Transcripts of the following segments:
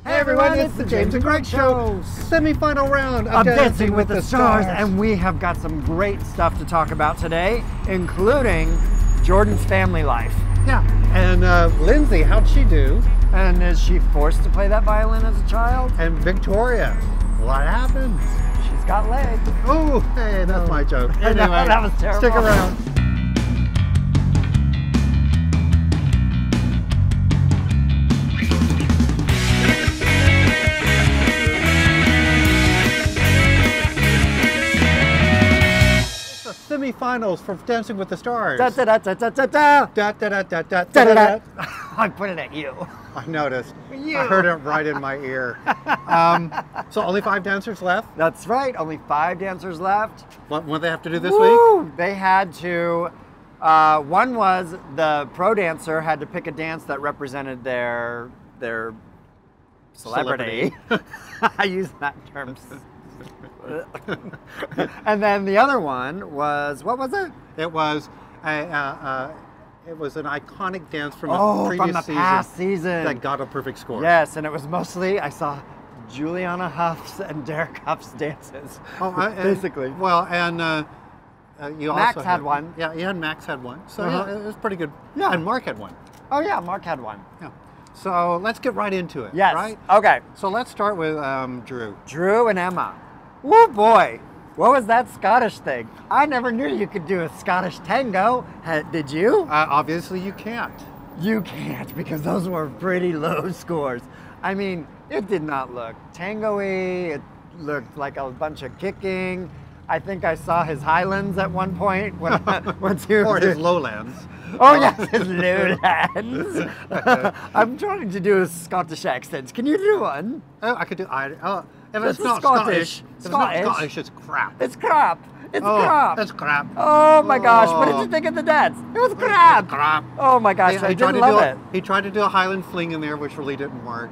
Hey everyone, it's the James and Greg Show, semi-final round of Dancing with the Stars, and we have got some great stuff to talk about today, including Jordan's family life. Yeah, and Lindsay, how'd she do? And is she forced to play that violin as a child? And Victoria, what happened? She's got legs. Oh, hey, that's my joke. Anyway, that was terrible. Stick around. Semi-finals for Dancing with the Stars. Da da da da da da da. Da da da da da Da, da, da. da. I put it at you. I noticed. You. I heard it right in my ear. So only 5 dancers left. That's right. Only 5 dancers left. What do they have to do this Woo! week? They had to. One was the pro dancer had to pick a dance that represented their celebrity. I use that term. And then the other one was, what was it? It was it was an iconic dance from the past season that got a perfect score. Yes, and it was mostly, I saw Juliana Huff's and Derek Huff's dances. Basically. Well, and you Max also had one. Yeah, and Max had one. So yeah, it was pretty good. Yeah. And Mark had one. Oh yeah, Mark had one. Yeah. So let's get right into it. Yes. Right? Okay. So let's start with Drew. Drew and Emma. Woo boy. What was that Scottish thing? I never knew you could do a Scottish tango. Did you? Obviously you can't. You can't, because those were pretty low scores. I mean, it did not look tango-y. It looked like a bunch of kicking. I think I saw his highlands at one point. Once he Or his lowlands. Oh yes, his lowlands. I'm trying to do a Scottish accent. Can you do one? Oh, I could do. If That's it's not Scottish. Scottish, if it's not Scottish, it's crap. It's crap. It's crap. It's crap. Oh my gosh, what did you think of the dance? It was crap. Crap. Oh my gosh, I didn't love it. He tried to do a Highland fling in there, which really didn't work.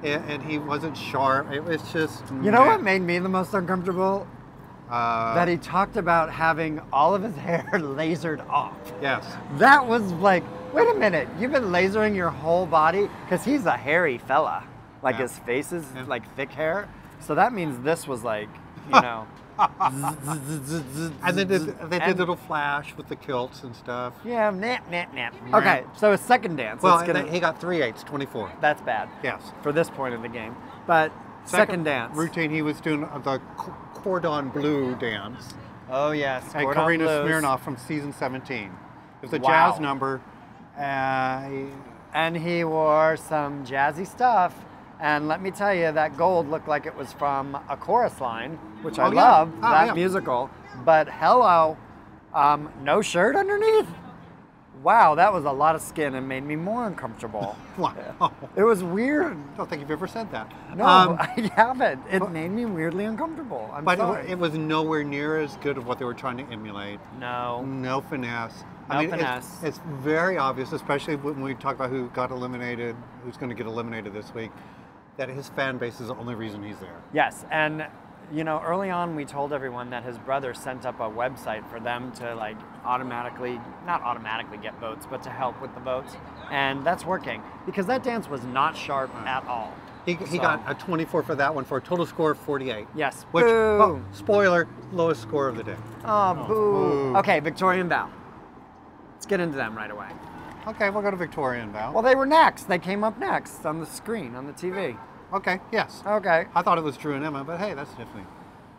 And he wasn't sharp. It was just... You know what made me the most uncomfortable? That he talked about having all of his hair lasered off. Yes. That was like, wait a minute, you've been lasering your whole body? Because he's a hairy fella. Like his face is like thick hair. So that means this was like, you know. And they did little flash with the kilts and stuff. Yeah, nap, nap, nap. Okay, so his second dance. Well, he got 3/8, 24. That's bad. Yes. For this point in the game. But second dance. Routine, he was doing the Cordon Bleu dance. Oh yes, And Karina Smirnoff from season 17. It was a Wow. jazz number. And he wore some jazzy stuff. And let me tell you, that gold looked like it was from a chorus line, which I love, that musical. But hello, no shirt underneath? Wow, that was a lot of skin and made me more uncomfortable. Wow. It was weird. I don't think you've ever said that. No, I haven't. It made me weirdly uncomfortable. But sorry. it was nowhere near as good of what they were trying to emulate. No. No finesse. No finesse. It's very obvious, especially when we talk about who got eliminated, who's going to get eliminated this week, that his fan base is the only reason he's there. Yes, and you know, early on we told everyone that his brother sent up a website for them to like not automatically get votes, but to help with the votes. And that's working, because that dance was not sharp at all. He got a 24 for that one for a total score of 48. Yes. Which, Boo. spoiler, lowest score of the day. Oh, boo. Boo. Okay, Victoria and Val. Let's get into them right away. Okay, we'll go to Victoria and Val. Well, they were next. They came up next on the screen, on the TV. Okay, yes. Okay. I thought it was Drew and Emma, but hey, that's different.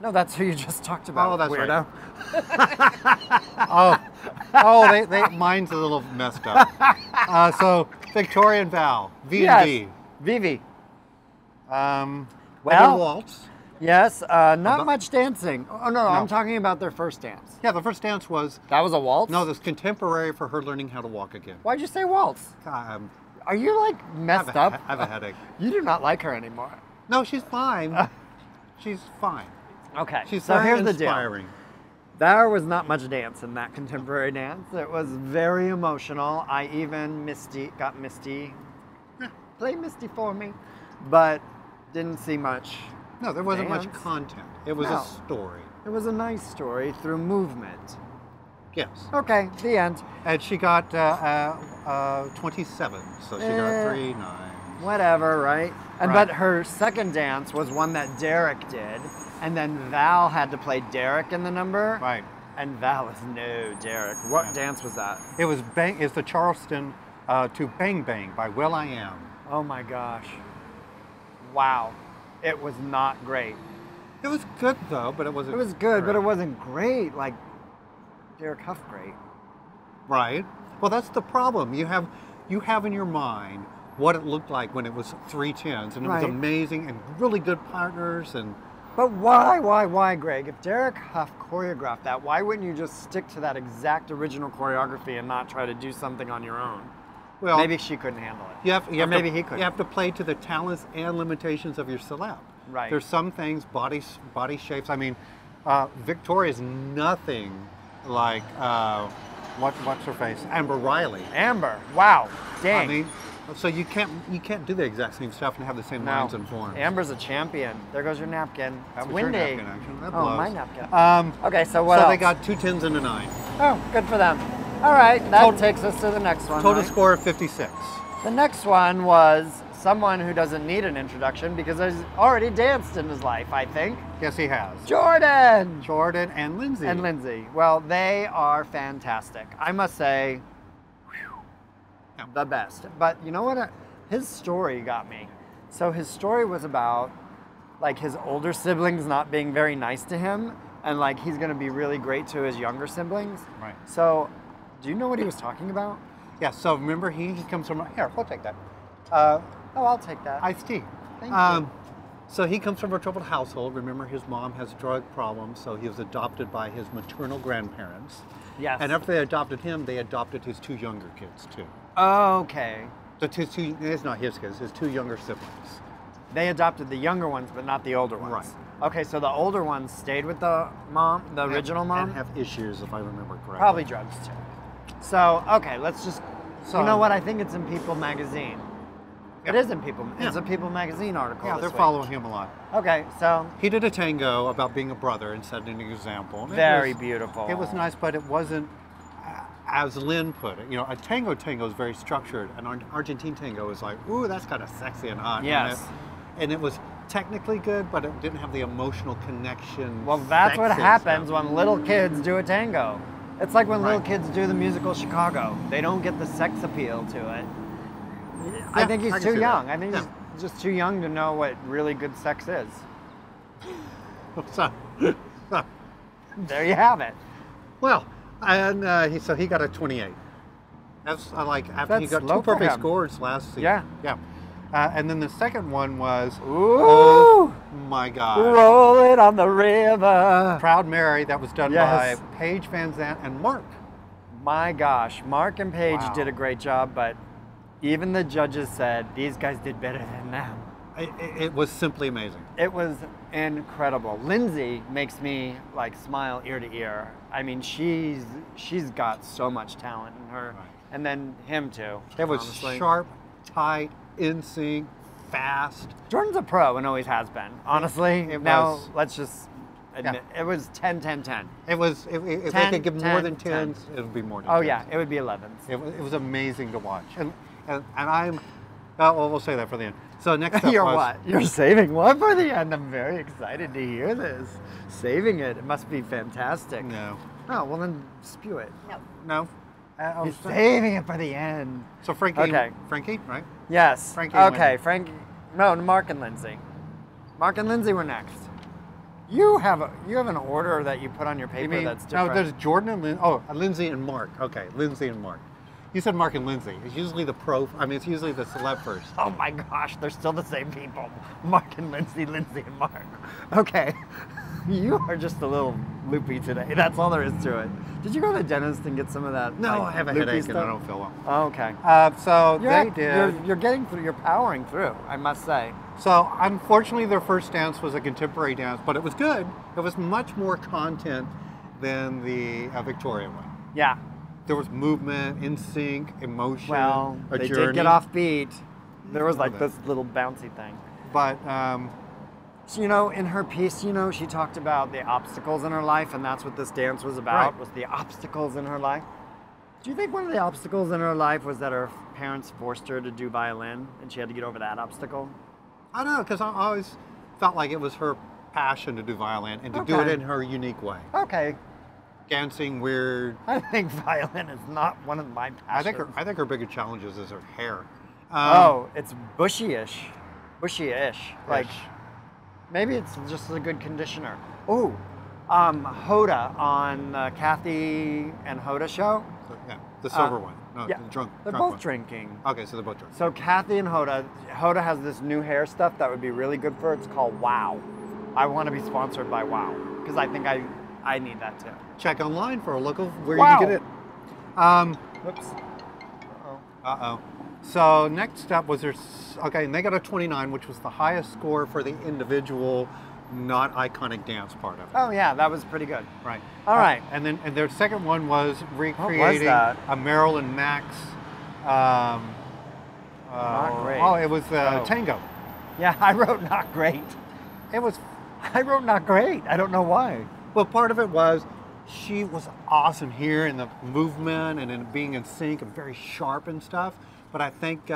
No, that's who you just talked about. Oh, that's weirdo. Right. They mine's a little messed up. So Victoria and Val, V and V. Vivi. Well, Well, waltz. Yes, not much dancing. Oh no, I'm talking about their first dance. Yeah, the first dance was. That was a waltz? No, this contemporary for her learning how to walk again. Why'd you say waltz? Are you like messed up? I have a headache. You do not like her anymore. No, she's fine. She's fine. Okay, She's so very here's the inspiring. deal. There was not much dance in that contemporary dance. It was very emotional. I even got Misty. Play Misty for me. But didn't see much. No, there wasn't much dance. content. It was a story. It was a nice story through movement. Yes. Okay, the end. And she got 27, so she got 3, 9. whatever, right? And Right. but her second dance was one that Derek did, and then Val had to play Derek in the number. Right. And Val was no Derek. What Yeah. dance was that? It was Bang. It's the Charleston to Bang Bang by Will I Am. Oh my gosh. Wow. It was not great. It was good though, but it wasn't. It was good, but great. it wasn't great like Derek Huff great. Right. Well, that's the problem. You have in your mind what it looked like when it was 3/10s, and it was Right. amazing and really good partners. And But why, Greg? If Derek Huff choreographed that, why wouldn't you just stick to that exact original choreography and not try to do something on your own? well, Maybe she couldn't handle it. you have maybe to, he couldn't. You have to play to the talents and limitations of your celeb. Right. There's some things, body shapes. I mean, Victoria's nothing like what's her face, Amber Riley. Amber, wow, dang. I mean, so you can't do the exact same stuff and have the same No. lines and forms. Amber's a champion. There goes your napkin. That It's was your windy. napkin, actually. That Oh, blows. my napkin. Okay, so what so else? they got 2 10s and a 9. Oh, good for them. All right, that Total- takes us to the next one. Total right? score of 56. The next one was someone who doesn't need an introduction because he's already danced in his life, I think. Yes, he has. Jordan! Jordan and Lindsay. And Lindsay. Well, they are fantastic. I must say, Yeah. the best. But you know what? His story got me. So his story was about like his older siblings not being very nice to him, and like he's going to be really great to his younger siblings. Right. So, do you know what he was talking about? Yeah, so remember he comes from, here, we'll take that. Oh, I'll take that. Iced tea. Thank you. So he comes from a troubled household. Remember, his mom has drug problems, so he was adopted by his maternal grandparents. Yes. And after they adopted him, they adopted his 2 younger kids too. Okay. It's not his kids, his 2 younger siblings. They adopted the younger ones, but not the older ones. Right. Okay, so the older ones stayed with the mom, the original mom? And have issues, if I remember correctly. Probably drugs too. So, okay, let's just. So- you know what? I think it's in People Magazine. It Yeah. is in People. It's Yeah. a People Magazine article. Yeah, this they're week. following him a lot. Okay, so He did a tango about being a brother and setting an example. And very beautiful. It was nice, but it wasn't, as Lynn put it, a tango is very structured. An Argentine tango is like, ooh, that's kind of sexy and hot. Yes. And it was technically good, but it didn't have the emotional connection. Well, that's what sex and happens stuff. when little kids do a tango. It's like when little Right. kids do the musical Chicago. They don't get the sex appeal to it. I Yeah, think he's I can too see young. that. I think Yeah. he's just too young to know what really good sex is. So, There you have it. well, and he got a 28. That's like after he That's got low 2 for perfect him. scores last season. Yeah. Yeah. And then the second one was, Ooh. oh my God. Roll it on the river. Proud Mary, that was done Yes. by Paige Van Zandt and Mark. My gosh, Mark and Paige Wow. did a great job, but even the judges said these guys did better than them. It was simply amazing. It was incredible. Lindsay makes me like smile ear to ear. I mean, she's got so much talent in her, Right. and then him too. It was honestly. sharp, tight, in sync, fast. Jordan's a pro and always has been. Honestly, It now was. let's just admit it was 10-10-10. It was. If they 10, could give more 10, than 10. 10s, it would be more than Oh 10s. yeah, it would be 11s. It was amazing to watch. And I'm. Well, we'll say that for the end. So next up You're was, what? You're saving what for the end? I'm very excited to hear this. Saving it. It must be fantastic. No. Oh, well then spew it. No. He's saving it for the end. So Frankie. Okay. Frankie, right? Yes. Frankie and Okay, Lindsay. Frankie. No, Mark and Lindsay. Mark and Lindsay were next. You have an order that you put on your paper that's different. No, there's Jordan and Lindsay and Mark. Okay, Lindsay and Mark. You said Mark and Lindsay. It's usually it's usually the celeb first. Oh my gosh, they're still the same people. Mark and Lindsay, Lindsay and Mark. Okay. You are just a little loopy today. That's all there is to it. Did you go to the dentist and get some of that? No, like, I have a loopy headache stuff? and I don't feel well. Oh, okay. So they did. You're getting through. You're powering through. I must say. So unfortunately, their first dance was a contemporary dance, but it was good. It was much more content than the Victoria one. Yeah. There was movement, in sync, emotion, Well, a they journey. did get off beat. There was like little this little bouncy thing. But So, in her piece, she talked about the obstacles in her life, and that's what this dance was about, Right. was the obstacles in her life. Do you think one of the obstacles in her life was that her parents forced her to do violin and she had to get over that obstacle? I don't know, because I always felt like it was her passion to do violin and to do it in her unique way. Okay. Dancing, weird. I think violin is not one of my passions. I think her bigger challenges is her hair. It's bushy-ish. Bushy-ish. Like, maybe it's just a good conditioner. Ooh, Hoda on Kathy and Hoda show. Yeah, the sober one. No, yeah, the drunk. They're drunk both one. drinking. Okay, so they're both drinking. So Kathy and Hoda has this new hair stuff that would be really good for her. It's called Wow. I want to be sponsored by Wow because I think I need that too. Check online for a local where Wow. you can get it. Whoops. Uh-oh. So next up was okay, and they got a 29, which was the highest score for the individual, not iconic dance part of it. Oh yeah, that was pretty good. Right. All right. And their second one was recreating that? a Marilyn Max. Not great. Oh, it was tango. Yeah, I wrote not great. I wrote not great. I don't know why. Well, part of it was she was awesome here in the movement and in being in sync and very sharp and stuff. But I think,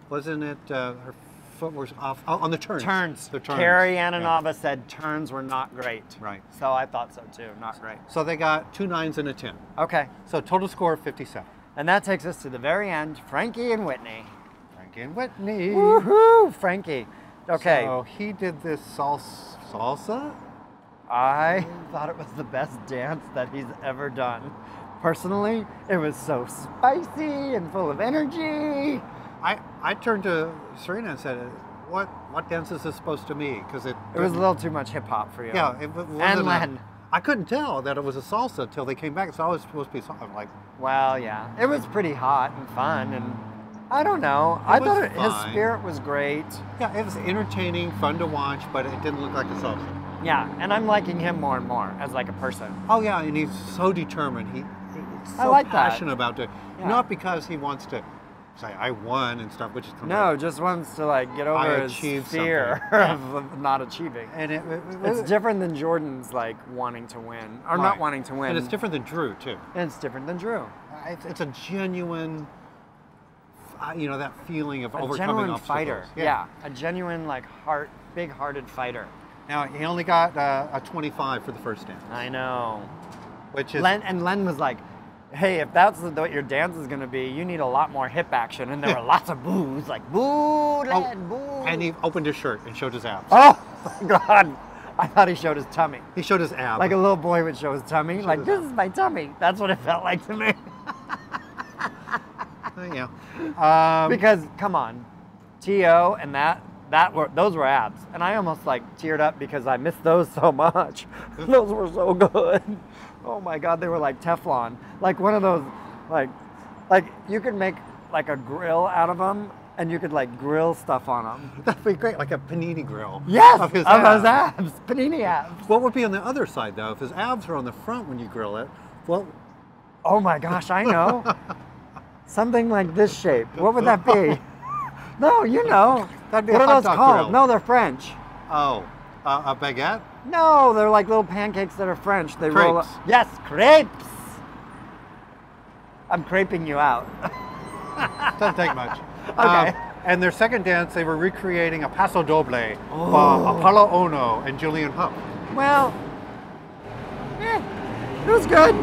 wasn't it her foot was off on the turns? Turns. The turns. Carrie Ananova said turns were not great. Right. So I thought so too. Not great. So they got 2 9s and a 10. Okay. So total score of 57. And that takes us to the very end. Frankie and Whitney. Frankie and Whitney. Woohoo! Frankie. Okay. So he did this salsa? I thought it was the best dance that he's ever done. Personally, it was so spicy and full of energy. I turned to Serena and said, "What dance is this supposed to be?" Because it was a little too much hip hop for you. Yeah, it wasn't. And Len. I couldn't tell that it was a salsa until they came back. It's always supposed to be something like. Well, yeah, it was pretty hot and fun, and I don't know. I thought his spirit was great. Yeah, it was entertaining, fun to watch, but it didn't look like a salsa. Yeah, and I'm liking him more and more as like a person. Oh yeah, and he's so determined. He's so I like passionate about it. Yeah. Not because he wants to say I won and stuff, which is no, just wants to like get over his fear of not achieving. And it's different than Jordan's like wanting to win or not wanting to win. And it's different than Drew too. And it's different than Drew. It's a genuine, that feeling of overcoming genuine obstacles. Fighter. Yeah, a genuine like big-hearted fighter. Now he only got a 25 for the first dance. I know. Which is Len was like, hey, if that's what your dance is going to be, you need a lot more hip action. And there were lots of boos, like boo, Len, boo. And he opened his shirt and showed his abs. Oh my God. I thought he showed his tummy. He showed his abs. Like a little boy would show his tummy. Like, this is my tummy. That's what it felt like to me. Yeah. Because, come on, T.O. and those were abs. And I almost like teared up because I missed those so much. Those were so good. Oh my God, they were like Teflon. Like one of those, like you could make like a grill out of them and you could like grill stuff on them. That'd be great, like a panini grill. Yes, of his abs, panini abs. What would be on the other side though? If his abs are on the front when you grill it, well. Oh my gosh, I know. Something like this shape. What would that be? No, you know. That'd be what a are hot those dog called? grill. No, they're French. Oh, a baguette? No, they're like little pancakes that are French. They Crepes. roll up. Yes, crepes. I'm creping you out. Doesn't take much. Okay. And their second dance, they were recreating a paso doble by Apollo Ono and Julian Huff. Well, it was good.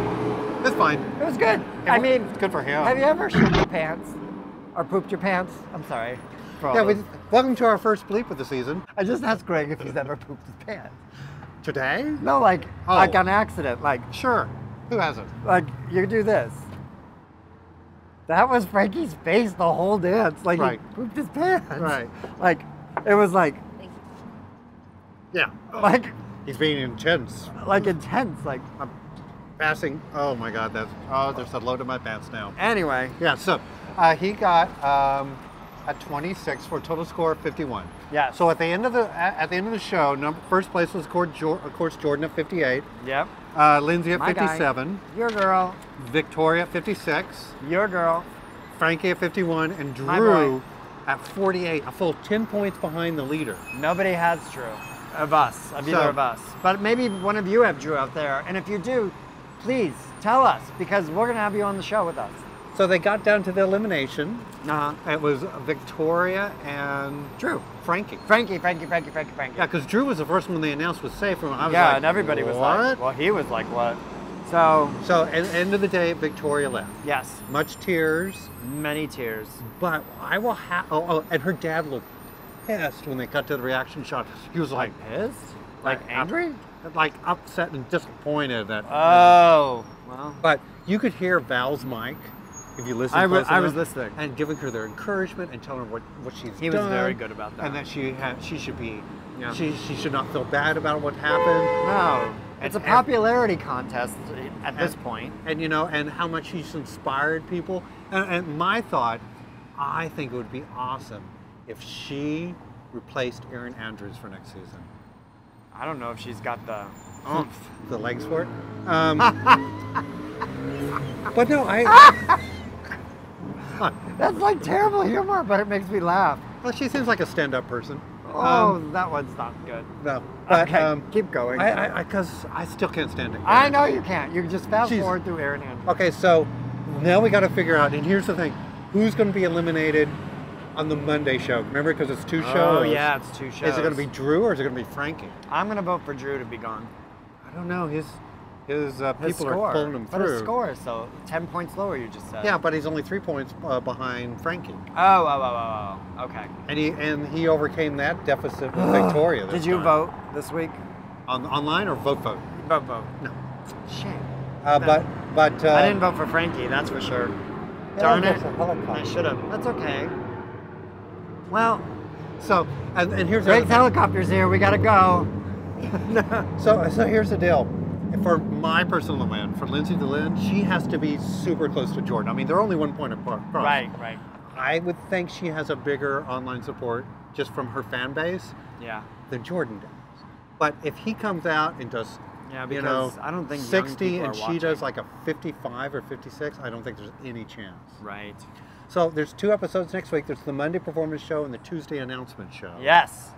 It's fine. It was good. It's good for him. Have you ever shit your pants? Or pooped your pants? I'm sorry. Welcome to our first bleep of the season. I just asked Greg if he's ever pooped his pants. Today? No, like on accident. Like, sure. Who hasn't? Like, you do this. That was Frankie's face the whole dance. Like, he pooped his pants. Right. Like, it was like... Yeah. Like... He's being intense. Like, intense. Like... I'm passing... Oh, my God. There's a load in my pants now. Anyway. Yeah, so he got a 26 for a total score of 51. Yeah. So at the end of the show, first place was of course Jordan at 58. Yep. Lindsay at My 57. Guy. Your girl. Victoria at 56. Your girl. Frankie at 51, and Drew at 48, a full 10 points behind the leader. Nobody has Drew of either of us. But maybe one of you have Drew out there, and if you do, please tell us, because we're going to have you on the show with us. So they got down to the elimination. Uh-huh. It was Victoria and Drew. Frankie. Frankie. Yeah, because Drew was the first one they announced was safe. And I was Yeah, like, and everybody was what? like, well, he was like, what? So at the end of the day, Victoria left. yes, Much tears. many tears. But I will have, and her dad looked pissed when they cut to the reaction shot. He was like Pissed? Like angry? like upset and disappointed that. Oh, well. But you could hear Val's mic if you listen. I close was enough, listening. and giving her their encouragement and telling her what she's He done. was very good about that. And that she should be, Yeah. she should not feel bad about what happened. No, it's a popularity contest at this point. And and how much she's inspired people. And my thought, I think it would be awesome if she replaced Erin Andrews for next season. I don't know if she's got the oomph. The legs for it. But no, That's like terrible humor, but it makes me laugh. well, she seems like a stand-up person. Oh, that one's not good. No, but Okay, keep going. because I still can't stand it. I know you can't. You can just fast She's- forward through Erin Andrews. Okay, so now we got to figure out, and here's the thing, who's going to be eliminated on the Monday show? Remember, because it's two shows. Oh yeah, it's two shows. Is it going to be Drew or is it going to be Frankie? I'm going to vote for Drew to be gone. I don't know. His His people score. are pulling him But through. his score is so 10 points lower. You just said. Yeah, but he's only 3 points behind Frankie, Oh. Okay. and he overcame that deficit with Victoria. This Did you time. vote this week? online or vote? Vote. No. Shame. But I didn't vote for Frankie. That's for sure. Yeah, Darn I it. guess a helicopter. I should have. That's okay. Well, So and here's Greg's the helicopter's here. We gotta go. so here's the deal. For my personal win, for Lindsay to Lynn, she has to be super close to Jordan. I mean, they're only 1 point apart. Right. I would think she has a bigger online support just from her fan base Yeah. than Jordan does. But if he comes out and does, Yeah, because I don't think young 60 people and are she watching. does like a 55 or 56, I don't think there's any chance. Right. So there's 2 episodes next week. There's the Monday performance show and the Tuesday announcement show. Yes.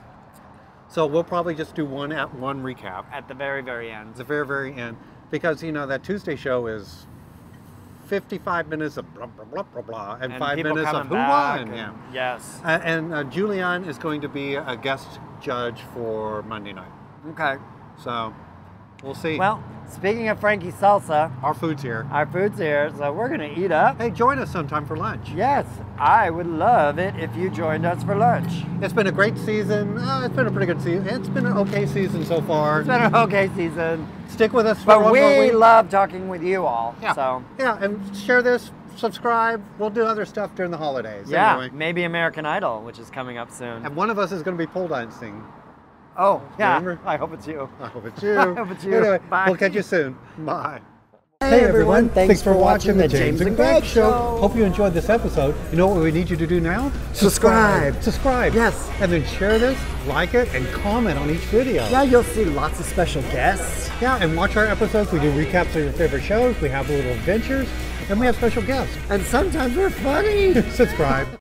So we'll probably just do one recap At the very, very end. at the very, very end, because that Tuesday show is 55 minutes of blah, blah, blah, blah, blah, and 5 people minutes of coming who back won. and- Yeah. Yes. And Julianne is going to be a guest judge for Monday night. Okay. So we'll see. Well, speaking of Frankie Salsa, Our food's here. our food's here, so we're gonna eat up. Hey, join us sometime for lunch. Yes, I would love it if you joined us for lunch. It's been a great season. It's been a pretty good season. It's been an okay season so far. It's been an okay season, Stick with us for but one more we week. love talking with you all. Yeah. So Yeah, and share this, subscribe. We'll do other stuff during the holidays. yeah, Anyway. maybe American Idol, which is coming up soon. And one of us is going to be pole dancing. Oh, yeah. Remember? I hope it's you. I hope it's you. I hope it's you. Anyway, Bye. we'll catch you soon. Bye. Hey, everyone. Thanks for watching the James and Greg Show. Hope you enjoyed this episode. You know what we need you to do now? Subscribe. Subscribe. Yes. And then share this, like it, and comment on each video. Yeah, you'll see lots of special guests. Yeah, and watch our episodes. We do recaps of your favorite shows. We have little adventures, and we have special guests. And sometimes we're funny. Subscribe.